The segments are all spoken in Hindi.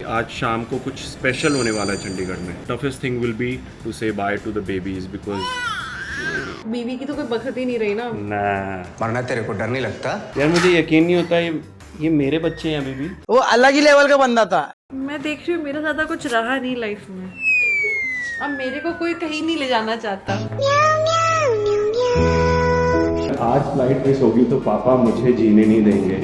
आज शाम को कुछ स्पेशल होने वाला है चंडीगढ़ में। Toughest thing will be to say bye to the babies because बीवी की तो कोई बखत ही नहीं रही ना। मरना तेरे को डर नहीं लगता? यार मुझे यकीन नहीं होता ये मेरे बच्चे हैं बेबी। वो अलग ही लेवल का बंदा था। मैं देख रही हूँ मेरा ज्यादा कुछ रहा नहीं लाइफ में। अब मेरे को कोई कहीं नहीं ले जाना चाहता। आज फ्लाइट मिस होगी तो पापा मुझे जीने नहीं देंगे।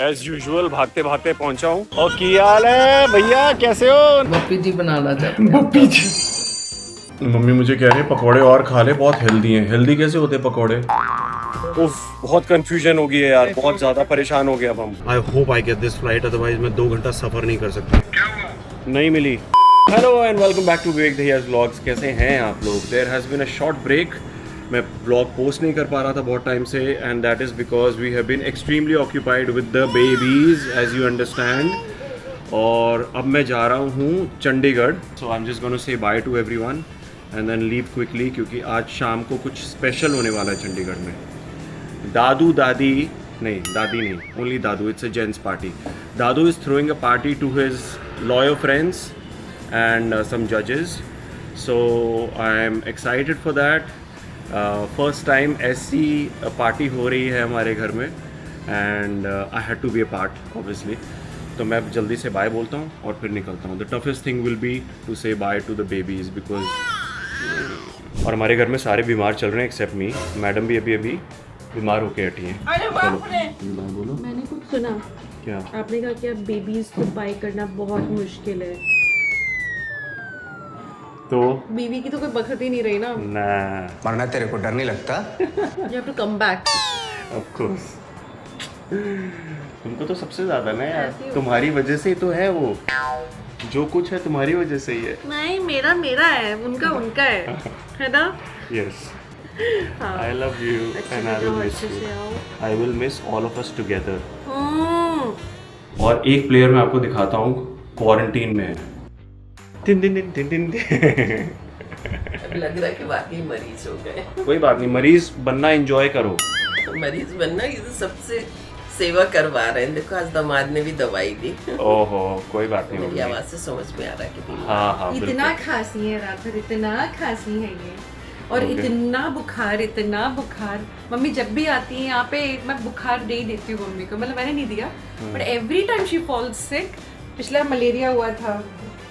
एज यूजुअल भागते भागते पहुंचा हूँ। और क्या हाल है भैया, कैसे हो? पप्पी जी बनाना चाहते हैं। पप्पी जी। मम्मी मुझे कह रहे हैं पकोड़े और खा ले, बहुत हेल्दी हैं। हेल्दी कैसे होते पकोड़े? उफ, बहुत कंफ्यूजन हो गई है यार, बहुत ज्यादा परेशान हो गया अब हम। I hope I get this flight, otherwise मैं 2 घंटा सफर नहीं कर सकता। नहीं मिली। Hello and welcome back to Vivek Dahiya's vlogs. कैसे हैं आप लोग? There has been a short break. मैं ब्लॉग पोस्ट नहीं कर पा रहा था बहुत टाइम से, and that is because we have been extremely occupied with the babies as you understand. और अब मैं जा रहा हूँ Chandigarh. So I am just gonna say bye to everyone and then leave quickly, क्योंकि आज शाम को कुछ स्पेशल होने वाला है चंडीगढ़ में। दादू दादी नहीं, दादी नहीं, only Dadu, it's a gents party. Dadu is throwing a party to his lawyer friends and some judges, so I am excited for that. First time ऐसी पार्टी हो रही है हमारे घर में and I had to be a part obviously. तो मैं जल्दी से बाय बोलता हूँ और फिर निकलता हूँ। The toughest thing will be to say bye to the babies because और हमारे घर में सारे बीमार चल रहे हैं एक्सेप्ट मी। मैडम भी अभी बीमार होके हटी हैं। चलो बोलो। मैंने कुछ सुना। क्या? आपने कहा कि अब बेबीज को बाय करना बहुत मुश्किल है। तो बीवी की तो कोई बखत ही नहीं रही ना। मरना तेरे को डर नहीं लगता? You have to come back. Of course. तुमको तो सबसे ज्यादा ना यार, तुम्हारी वजह से ही तो है वो। जो कुछ है तुम्हारी वजह से ही है। नहीं, मेरा है, उनका है ना? Yes. I love you and I will miss you. I will miss all of us together. और एक प्लेयर मैं आपको दिखाता हूँ क्वारंटीन में है। दिन दिन दिन दिन दिन। लग रहा है कि वाकई मरीज हो गए। कोई बात नहीं, मरीज बनना एंजॉय करो। मरीज बनना, ये तो सबसे सेवा करवा रहे हैं। देखो आज दामाद ने भी दवाई दी। ओहो, कोई बात नहीं। मेरी आवाज से समझ में आ रहा है कि हाँ इतना खांसी है रात भर, इतना खांसी है ये, और इतना बुखार। मम्मी जब भी आती है यहाँ पे मैं बुखार दे ही देती हूँ मम्मी को, मतलब मैंने नहीं दिया but every time she falls sick. पिछला मलेरिया हुआ था,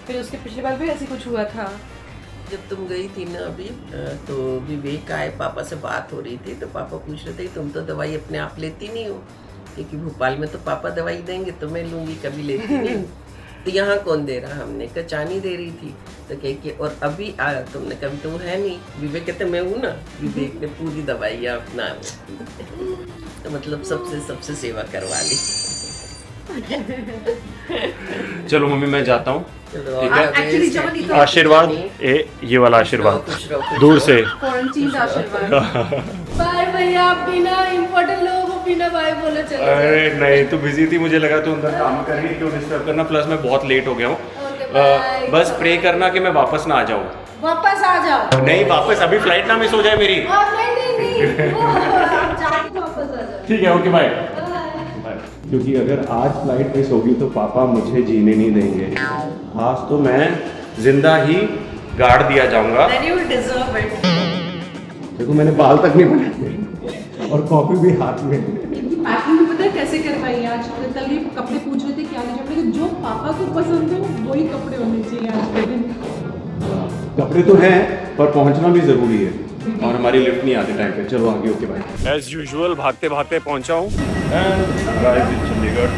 फिर उसके पिछले बार भी ऐसे कुछ हुआ था। जब तुम गई थी ना अभी, तो विवेक आए, पापा से बात हो रही थी, तो पापा पूछ रहे थे तुम तो दवाई अपने आप लेती नहीं हो, क्योंकि भोपाल में तो पापा दवाई देंगे तो मैं लूँगी, कभी लेती नहीं। तो यहाँ कौन दे रहा? हमने कहा चानी दे रही थी। तो कह के और अभी तुमने कभी तो वो है नहीं। विवेक कहते मैं हूँ ना। विवेक ने पूरी दवाइयाँ अपना तो मतलब सबसे सेवा करवा ली। चलो मम्मी मैं जाता हूँ। चलो आशीर्वाद, ये वाला आशीर्वाद दूर से। क्वारंटीन आशीर्वाद। बाय भैया, आप बिना इम्पोर्टेंट लोगों को बिना बाय बोले चले। अरे नहीं, तो बिजी थी, मुझे लगा तो अंदर काम कर रही, क्यों डिस्टर्ब करना। प्लस मैं बहुत लेट हो गया हूँ। बस प्रे करना कि मैं वापस ना आ जाऊँ। वापस आ जाओ। नहीं वापस, अभी फ्लाइट ना मिस हो जाए मेरी। नहीं जाके वापस आ जाओ। ठीक है, ओके बाय। क्योंकि अगर आज फ्लाइट मिस होगी तो पापा मुझे जीने नहीं देंगे। आज तो मैं जिंदा ही गाड़ दिया जाऊंगा। Then you deserve it. देखो मैंने बाल तक नहीं बनाए और कॉफी भी हाथ में। पैकिंग भी पता है कैसे करवाई आज? कल ये कपड़े पूछ रहे थे क्या ले जाओगे, जो पापा को पसंद है वही कपड़े होने चाहिए आज के दिन। कपड़े तो हैं पर पहुंचना भी जरूरी है, और हमारी लिफ्ट नहीं आती टाइम पे। चलो आगे, ओके बाय। एज यूजुअल भागते भागते पहुंचा हूँ चंडीगढ़।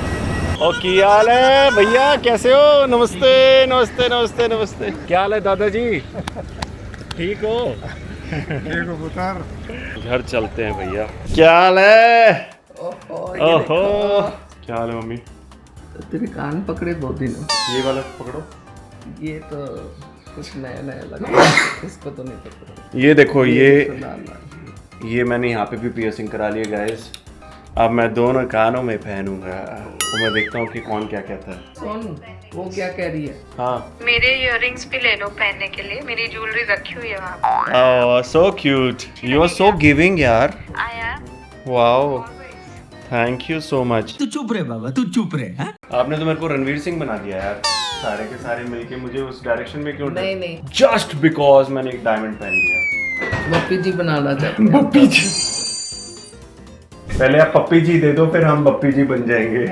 और क्या हाल है भैया, कैसे हो? नमस्ते नमस्ते नमस्ते नमस्ते। क्या हाल है दादाजी, ठीक हो? घर चलते हैं भैया। क्या हाल है? ओहो, क्या हाल है मम्मी? तेरे कान पकड़े 2 दिन। ये वाला पकड़ो। ये तो कुछ नया लगा। इसको तो नहीं पकड़ो। ये देखो, ये मैंने यहाँ पे भी पियर्सिंग करा लिया गाइस। अब मैं दोनों कानों में पहनूंगा, तो मैं देखता हूँ कि कौन क्या कहता है। कौन? वो क्या कह रही है? हाँ, मेरे इयररिंग्स भी ले लो पहनने के लिए, मेरी ज्वेलरी रखी हुई है वहाँ। Oh so cute, you are so giving यार। आया wow, thank you so much. तू चुप रहे बाबा, तू चुप रहे। आपने तो मेरे को रणवीर सिंह बना दिया यार। सारे के सारे मिलके मुझे उस डायरेक्शन में क्यों नहीं नहीं जस्ट बिकॉज मैंने एक डायमंड पहन लिया। पप्पी जी बनाना चाहते हैं। पप्पी जी, पहले आप पप्पी जी दे दो फिर हम पप्पी जी बन जाएंगे।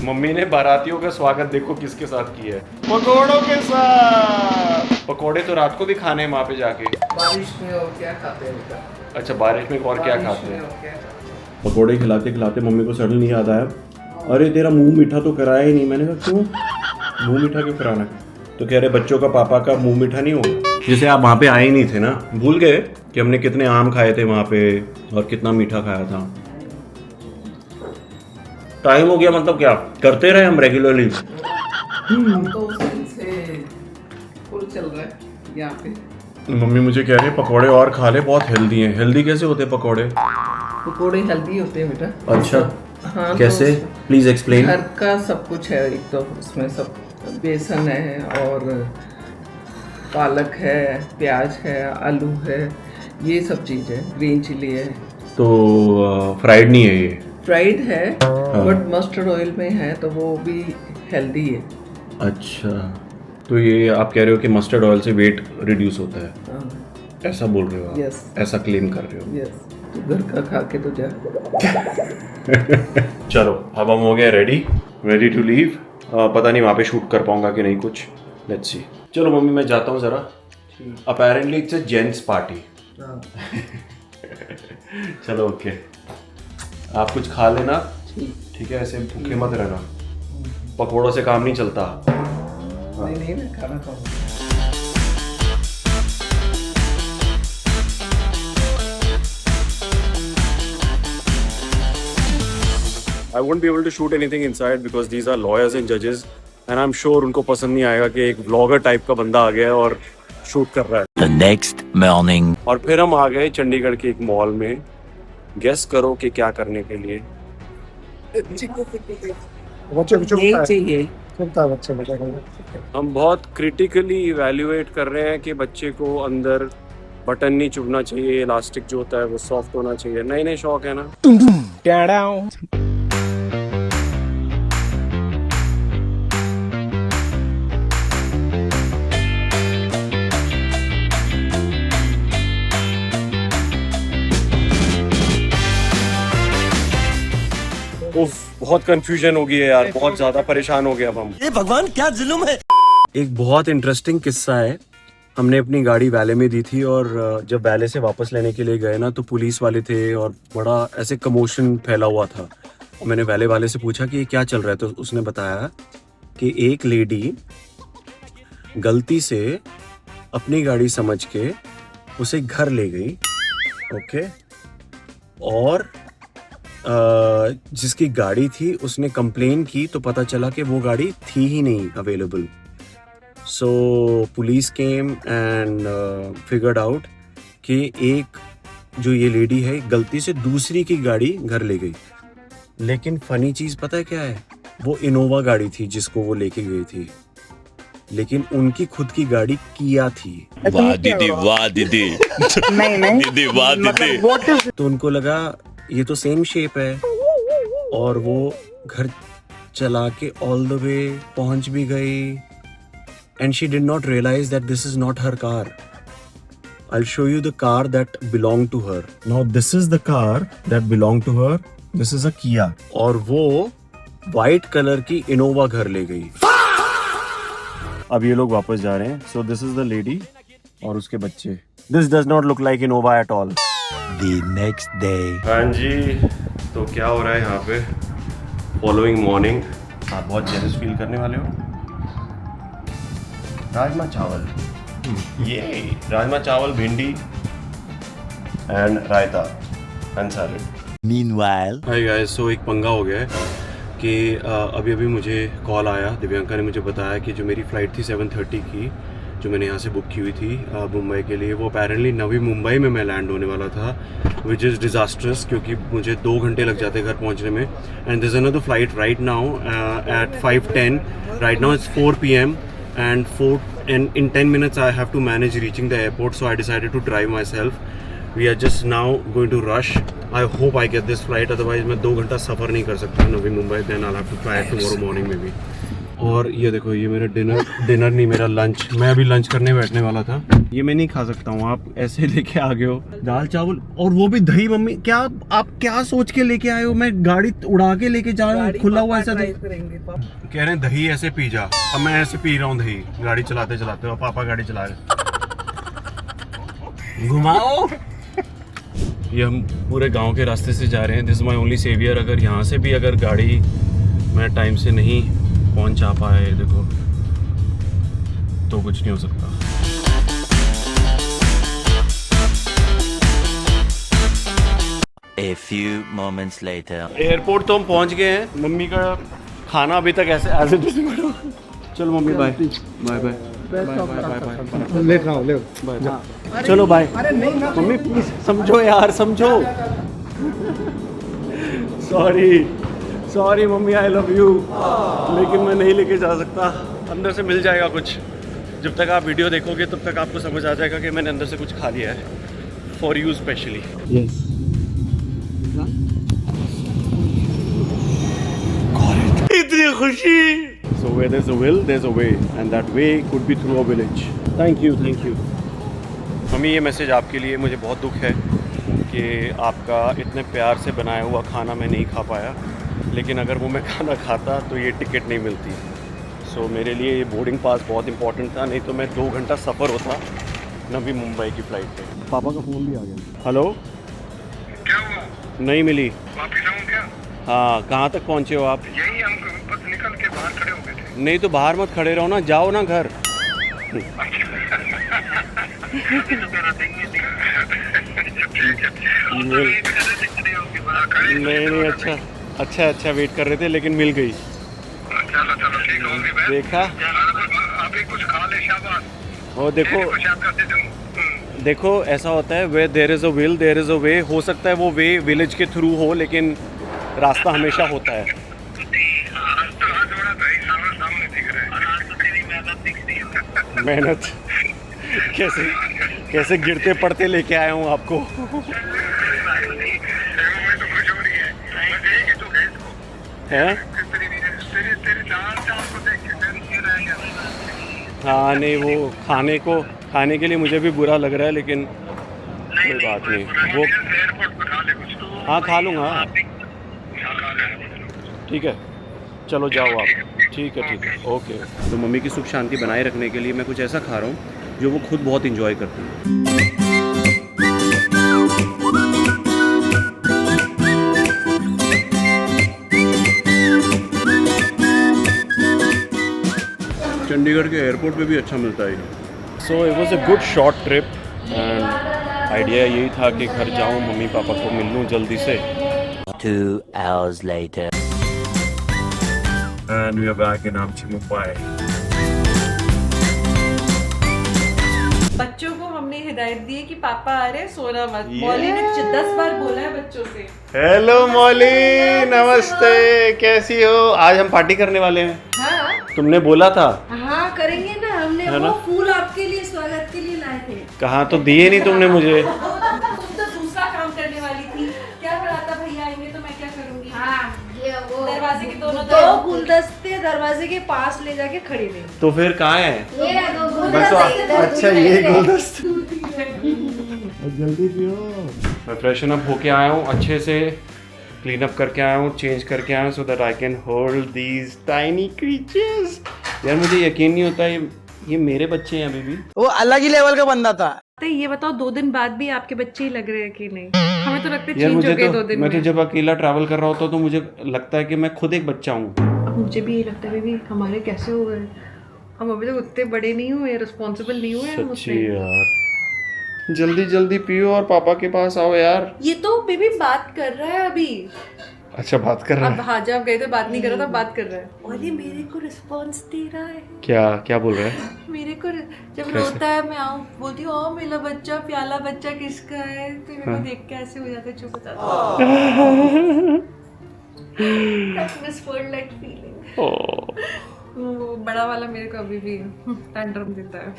मम्मी ने बारातियों का स्वागत देखो किसके साथ किया है, पकौड़ों के साथ। पकौड़े तो रात को भी खाने हैं वहाँ पे जाके। बारिश में और क्या खाते हैं बेटा? अच्छा बारिश में और क्या बारिश खाते में हैं? और क्या खाते हैं? पकौड़े खिलाते खिलाते मम्मी को सडनली याद आया, अरे तेरा मुंह मीठा तो कराया ही नहीं। मैंने कहा क्यों, मुंह मीठा क्यों कराना? तो कह रहे बच्चों का पापा का मुंह मीठा नहीं होगा। जैसे आप वहाँ पे आए ही नहीं थे ना, भूल गए कि हमने कितने आम खाए थे वहाँ पे और कितना मीठा खाया था। टाइम हो गया मतलब क्या करते रहे हम रेगुलरली। हम तो उस दिन से फुल चल रहा है यहाँ पे। मम्मी मुझे कह रहे पकौड़े और खा ले, बहुत हेल्दी हैं। हेल्दी कैसे होते पकौड़े? पकौड़े हेल्दी होते हैं बेटा। अच्छा हाँ, कैसे, तो प्लीज एक्सप्लेन। घर का सब कुछ है, एक तो उसमें सब बेसन है और पालक है, प्याज है, आलू है, ये सब चीज़ है, ग्रीन चिली है। तो फ्राइड नहीं है ये? फ्राइड है बट मस्टर्ड ऑयल में है तो वो भी हेल्दी है। अच्छा, तो ये आप कह रहे हो कि मस्टर्ड ऑयल से वेट रिड्यूस होता है, हाँ, ऐसा बोल रहे हो आप? Yes. ऐसा क्लेम कर रहे हो? यस, तो घर का खा के तो जा। चलो अब हम हो गए रेडी टू लीव। पता नहीं वहाँ पे शूट कर पाऊंगा कि नहीं कुछ, लेट्स सी। चलो मम्मी मैं जाता हूँ ज़रा, apparently it's a gents party. चलो ओके, आप कुछ खा लेना, ठीक है? ऐसे भूखे मत रहना, पकौड़ों से काम नहीं चलता। नहीं नहीं मैं खाना खाऊंगा। I won't be able to shoot anything inside because these are lawyers and judges and I'm sure उनको पसंद नहीं आएगा कि एक व्लॉगर टाइप का बंदा आ गया है और शूट कर रहा है। The next morning. और फिर हम आ गए चंडीगढ़ के एक मॉल में, गेस करो कि क्या करने के लिए। यही चाहिए। हम बहुत क्रिटिकली इवैल्यूएट कर रहे हैं कि बच्चे को अंदर बटन नहीं चुभना चाहिए, इलास्टिक जो होता है वो सॉफ्ट होना चाहिए। नए नए शौक है ना। उफ, बहुत कंफ्यूजन हो गई है यार, बहुत ज्यादा परेशान हो गए अब हम। ये भगवान क्या जुल्म है। एक बहुत इंटरेस्टिंग किस्सा है। हमने अपनी गाड़ी वैले में दी थी और जब वैले से वापस लेने के लिए गए ना तो पुलिस वाले थे और बड़ा ऐसे कमोशन फैला हुआ था। मैंने वैले वाले से पूछा कि ये क्या चल रहा है, तो उसने बताया कि एक लेडी गलती से अपनी गाड़ी समझ के उसे घर ले गई, ओके, और जिसकी गाड़ी थी उसने कंप्लेन की तो पता चला कि वो गाड़ी थी ही नहीं available. So police came and figured out कि एक जो ये लेडी है गलती से दूसरी की गाड़ी घर ले गई। लेकिन फनी चीज़ पता है क्या है, वो इनोवा गाड़ी थी जिसको वो लेके गई थी, लेकिन उनकी खुद की गाड़ी किया थी। वाह दीदी, वाह दीदी। नहीं दीदी, वाह दीदी। तो उनको लगा ये तो सेम शेप है और वो घर चला के ऑल द वे पहुंच भी गई and she did not realise that this is not her car. I'll show you the car that belonged to her. Now this is the car that belonged to her. This is a Kia. और वो वाइट कलर की इनोवा घर ले गई। अब ये लोग वापस जा रहे हैं। So this is the lady और उसके बच्चे। This does not look like Innova at all. The next day. हाँ जी, तो क्या हो रहा है यहाँ पे? Following morning, आप बहुत जेलस फील करने वाले हो। राजमा चावल, ये rajma chawal, bhindi and raita and salad. Meanwhile. Hi guys, so एक पंगा हो गया है कि अभी अभी मुझे कॉल आया, दिव्यांका ने मुझे बताया कि जो मेरी फ़्लाइट थी 7:30 की, जो मैंने यहाँ से बुक की हुई थी मुंबई के लिए, वो अपेरेंटली नवी मुंबई में मैं लैंड होने वाला था, विच इज़ डिज़ास्ट्रस क्योंकि मुझे 2 घंटे लग जाते घर पहुँचने में। And this another flight right now at 5:10, right now it's 4 PM and in 10 minutes I have to manage reaching the airport, so I decided to drive myself. We are just now going to rush. I hope I get this flight, otherwise मैं 2 घंटा सफ़र नहीं कर सकता Navi Mumbai, then I'll have to fly tomorrow morning maybe. और ये देखो ये मेरा डिनर नहीं, मेरा लंच। मैं अभी लंच करने बैठने वाला था। ये मैं नहीं खा सकता हूँ, आप ऐसे लेके आ गए हो दाल चावल और वो भी दही। मम्मी क्या आप क्या सोच के लेके आए हो? मैं गाड़ी उड़ा के लेके जा रहा हूँ, खुला हुआ ऐसा कह रहे हैं दही ऐसे पी जा। अब मैं ऐसे पी रहा हूँ दही गाड़ी चलाते चलाते, और पापा गाड़ी चला रहे। घुमाओ। ये हम पूरे गांव के रास्ते से जा रहे हैं। This is my only saviour. अगर यहाँ से भी अगर गाड़ी मैं टाइम से नहीं पहुंच आ पाए देखो तो कुछ नहीं हो सकता। A few moments later. Airport तो हम पहुंच गए हैं। मम्मी का खाना अभी तक ऐसे एज इट इज। चलो मम्मी बाय बाय बाय ले रहा हूँ ले बाय। चलो बाय। मम्मी प्लीज समझो यार, समझो। Sorry mummy, I love you, लेकिन मैं नहीं लेके जा सकता। अंदर से मिल जाएगा कुछ। जब तक आप वीडियो देखोगे तब तक आपको समझ आ जाएगा कि मैंने अंदर से कुछ खा लिया है, फॉर यू स्पेशली। यस इतनी खुशी। So where there's a will, there's a way, and that way could be through a village. Thank you. Mummy ये मैसेज आपके लिए। मुझे बहुत दुख है कि आपका इतने प्यार से बनाया हुआ खाना मैं नहीं खा पाया, लेकिन अगर वो मैं खाना खाता तो ये टिकट नहीं मिलती। सो मेरे लिए ये बोर्डिंग पास बहुत इंपॉर्टेंट था, नहीं तो मैं 2 घंटा सफ़र होता नवी मुंबई की फ़्लाइट पे। पापा का फ़ोन भी आ गया। हेलो, क्या हुआ? नहीं मिली। वापिस आऊं क्या? हाँ, कहाँ तक पहुँचे हो आप? यही हम बस निकल के बाहर खड़े हो गए थे। नहीं तो बाहर मत खड़े रहो ना, जाओ ना घर। नहीं अच्छा वेट कर रहे थे लेकिन मिल गई। चलो ठीक होगी। देखा अभी कुछ खा ले शाबाश। वो देखो ऐसा होता है, way there is a will there is a way. हो सकता है वो वे विलेज के थ्रू हो, लेकिन रास्ता हमेशा होता है। मेहनत कैसे गिरते पड़ते लेके आया हूँ आपको। हैं? हाँ नहीं, वो खाने के लिए मुझे भी बुरा लग रहा है, लेकिन कोई बात नहीं। वो हाँ खा लूँगा। ठीक है चलो जाओ आप। ठीक है ओके। तो मम्मी की सुख शांति बनाए रखने के लिए मैं कुछ ऐसा खा रहा हूँ जो वो खुद बहुत इंजॉय करती हैं। चंडीगढ़ के एयरपोर्ट पे भी अच्छा मिलता है। So it was a good short trip and idea यही था कि घर जाऊँ, मम्मी पापा को मिल लूँ जल्दी से। 2 hours later. And we are back in Amchi, Mumbai. बच्चों को हमने हिदायत दी है कि पापा आ रहे, सोना मत। मौली ने 10 बार बोला है बच्चों से। हेलो मौली, नमस्ते, कैसी हो? आज हम पार्टी करने वाले हैं। हाँ तुमने बोला था। हाँ करेंगे ना। हमने वो फूल आपके लिए स्वागत के लिए लाए थे। कहाँ तो दिए नहीं तुमने मुझे। तुम तो दूसरा काम करने वाली थी। क्या कराता, भैया आएंगे तो मैं क्या करूँगी? हाँ ये वो दरवाजे के दोनों दो गुलदस्ते दरवाजे के पास ले जाके खरीदे। तो फिर कहाँ है? ये दो गुलदस्ते। अच्छा ये गुलदस्ते। जल्दी पियो। मैं फ्रेशन अप होके आया हूँ, अच्छे से क्लीन अप करके आया हूँ, चेंज करके आया हूँ, so that I can hold these tiny creatures. यार मुझे यकीन नहीं होता ये मेरे बच्चे हैं अभी भी। वो अलग ही लेवल का बंदा था। ये बताओ 2 दिन बाद भी आपके बच्चे ही लग रहे हैं कि नहीं? हमें तो लगता है यार चेंज हो गए 2 दिन मैं में। तो जब अकेला ट्रैवल कर रहा होता हूँ तो मुझे लगता है कि मैं खुद एक बच्चा हूँ। अब मुझे भी ये लगता है बेबी हमारे कैसे हो गए। हम अभी तक उतने बड़े नहीं हुए, रिस्पॉन्सिबल नहीं हुए हम सच्ची उतने। यार, जल्दी पियो और पापा के पास आओ यार। ये तो बेबी बात कर रहा है अभी। अच्छा बात कर रहा अब है। हाँ जब गए थे बात नहीं कर रहा था, बात कर रहा है। और ये मेरे को रिस्पॉन्स दे रहा है। क्या बोल रहा है? मेरे को जब रोता है मैं आऊँ बोलती हूँ ओ मेरा बच्चा, प्याला बच्चा किसका है, तो मेरे को देख के ऐसे हो जाता है, चुप हो जाता है। वो बड़ा वाला मेरे को अभी भी टैंट्रम देता है।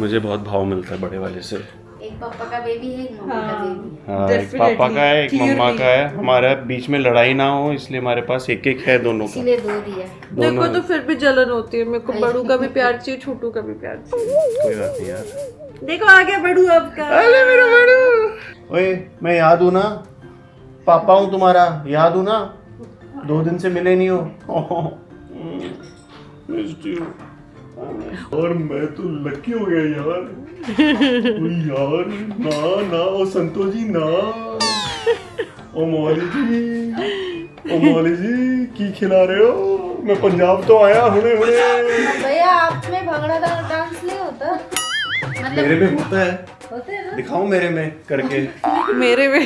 मुझे बहुत भाव मिलता है बड़े वाले से। एक पापा का बेबी है, एक मम्मा का बेबी। हाँ, एक पापा का है, एक मम्मा का है। हमारे बीच में लड़ाई ना हो इसलिए हमारे पास एक एक है दोनों का। इसीलिए 2 दिया। मेरे को तो फिर भी जलन होती है, मेरे को बड़ू का भी प्यार चाहिए, छोटू का भी प्यार चाहिए। कोई बात नहीं यार। देखो आ गया बड़ू आपका। अरे मेरा बड़ू। ओए मैं याद हूँ ना, पापा हूँ तुम्हारा, याद हूँ ना, 2 दिन से मिले नहीं हो। Missed you. और मैं तो लकी हो गया यार। ओए यार ना ना, ओ संतोष जी ना, ओ मौली जी की खिला रहे हो? मैं पंजाब तो आया हुने भैया आप में भंगड़ा डांस नहीं होता? मतलब मेरे में होता है, होते हैं ना? दिखाऊं मेरे में करके? मेरे में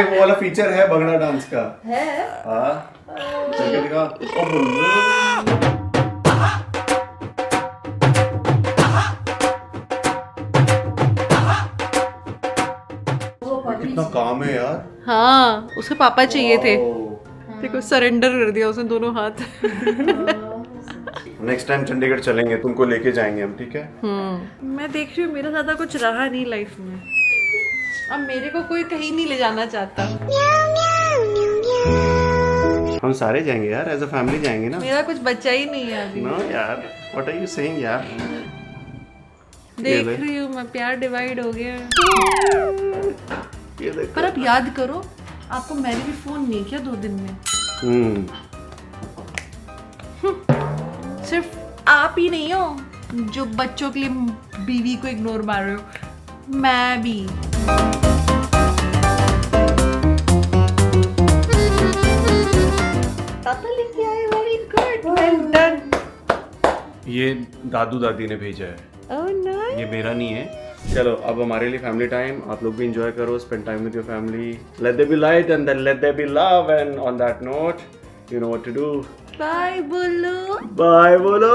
वो वाला फीचर है भंगड़ा डांस का। है? हाँ करके दिखा। ओ बोलो। कितना काम है यार। हाँ उसे पापा चाहिए थे, देखो सरेंडर कर दिया उसने दोनों हाथ। नेक्स्ट टाइम चंडीगढ़ चलेंगे, तुमको लेके जाएंगे हम, ठीक है? मैं देख रही हूँ मेरा ज्यादा कुछ रहा नहीं लाइफ में, अब मेरे को कोई कहीं नहीं ले जाना चाहता। हम सारे जाएंगे यार, एज अ फैमिली जाएंगे ना। मेरा कुछ बचा ही नहीं है अभी। नो यार, व्हाट आर यू सेइंग यार? देख रही हूँ मैं, प्यार डिवाइड हो गया। ये देख। पर अब याद करो, आपको मैंने भी फोन नहीं किया 2 दिन में। सिर्फ आप ही नहीं हो जो बच्चों के लिए बीवी को इग्नोर मार रहे हो, मैं भी। पापा लेके आए, वेरी गुड, वेल डन। ये दादू दादी ने भेजा है, ओह नाइस। ये मेरा नहीं है। चलो अब हमारे लिए फैमिली टाइम, आप लोग भी एंजॉय करो, spend time with your family, let there be light and then let there be love, and on that note you know what to do. Bye बोलो। बाय बोलो।